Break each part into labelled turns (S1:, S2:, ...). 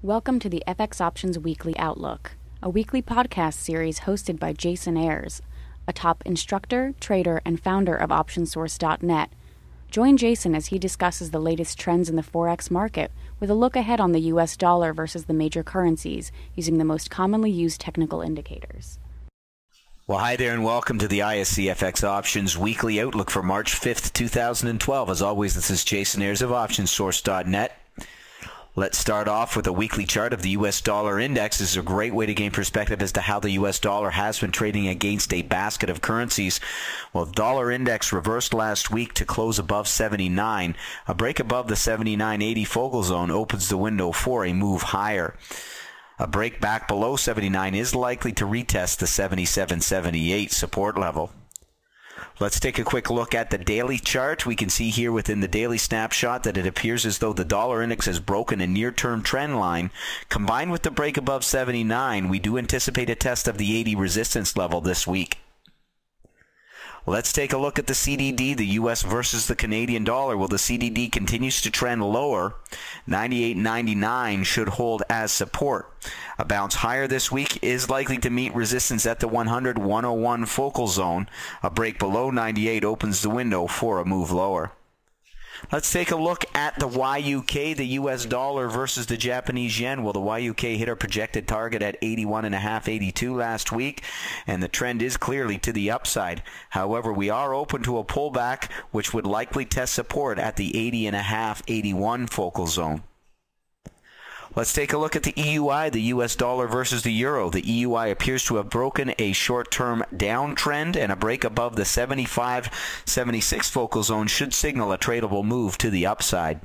S1: Welcome to the FX Options Weekly Outlook, a weekly podcast series hosted by Jason Ayres, a top instructor, trader, and founder of OptionSource.net. Join Jason as he discusses the latest trends in the Forex market with a look ahead on the US dollar versus the major currencies using the most commonly used technical indicators.
S2: Well, hi there and welcome to the ISC FX Options Weekly Outlook for March 5th, 2012. As always, this is Jason Ayres of OptionSource.net. Let's start off with a weekly chart of the US dollar index. This is a great way to gain perspective as to how the US dollar has been trading against a basket of currencies. Well, the dollar index reversed last week to close above 79. A break above the 79.80 focal zone opens the window for a move higher. A break back below 79 is likely to retest the 77.78 support level. Let's take a quick look at the daily chart. We can see here within the daily snapshot that it appears as though the dollar index has broken a near-term trend line. Combined with the break above 79, we do anticipate a test of the 80 resistance level this week. Let's take a look at the CDD, the US versus the Canadian dollar. Well, the CDD continues to trend lower. 98.99 should hold as support. A bounce higher this week is likely to meet resistance at the 100-101 focal zone. A break below 98 opens the window for a move lower. Let's take a look at the YUK, the US dollar versus the Japanese yen. Well, the YUK hit our projected target at 81.5, 82 last week, and the trend is clearly to the upside. However, we are open to a pullback, which would likely test support at the 80.5, 81 focal zone. Let's take a look at the EUI, the US dollar versus the euro. The EUI appears to have broken a short-term downtrend, and a break above the 75.76 focal zone should signal a tradable move to the upside.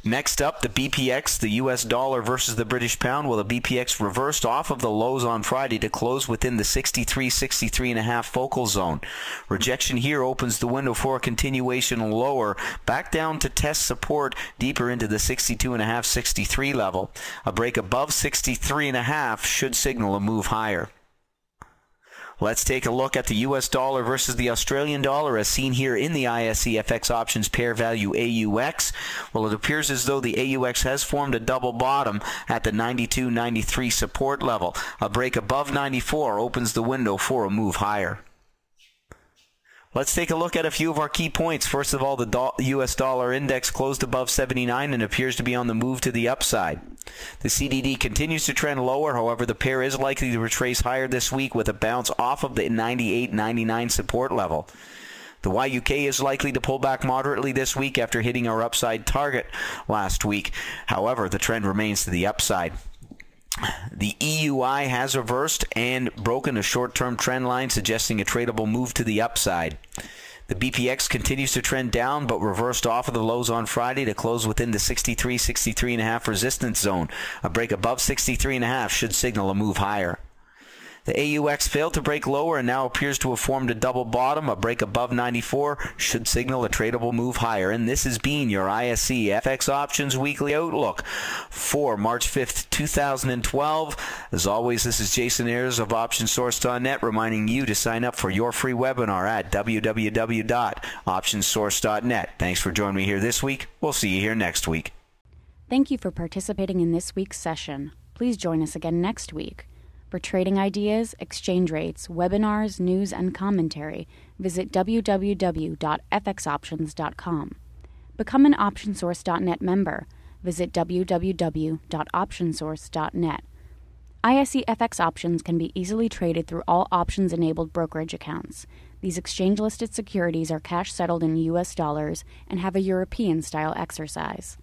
S2: Next up, the BPX, the US dollar versus the British pound. Well, the BPX reversed off of the lows on Friday to close within the 63.5 focal zone. Rejection here opens the window for a continuation lower, back down to test support deeper into the 62.5, 63 level. A break above 63.5 should signal a move higher. Let's take a look at the US dollar versus the Australian dollar as seen here in the ISC FX Options pair value AUX. Well, it appears as though the AUX has formed a double bottom at the 92.93 support level. A break above 94 opens the window for a move higher. Let's take a look at a few of our key points. First of all, the US dollar index closed above 79 and appears to be on the move to the upside. The CDD continues to trend lower, however, the pair is likely to retrace higher this week with a bounce off of the 98.99 support level. The YUK is likely to pull back moderately this week after hitting our upside target last week. However, the trend remains to the upside. The EUI has reversed and broken a short-term trend line, suggesting a tradable move to the upside. The BPX continues to trend down, but reversed off of the lows on Friday to close within the 63.5 resistance zone. A break above 63.5 should signal a move higher. The AUX failed to break lower and now appears to have formed a double bottom. A break above 94 should signal a tradable move higher. And this has been your ISC FX Options Weekly Outlook for March 5th, 2012. As always, this is Jason Ayres of OptionSource.net reminding you to sign up for your free webinar at www.optionsource.net. Thanks for joining me here this week. We'll see you here next week.
S1: Thank you for participating in this week's session. Please join us again next week. For trading ideas, exchange rates, webinars, news, and commentary, visit www.fxoptions.com. Become an OptionSource.net member. Visit www.optionsource.net. ISC FX options can be easily traded through all options-enabled brokerage accounts. These exchange-listed securities are cash-settled in US dollars and have a European-style exercise.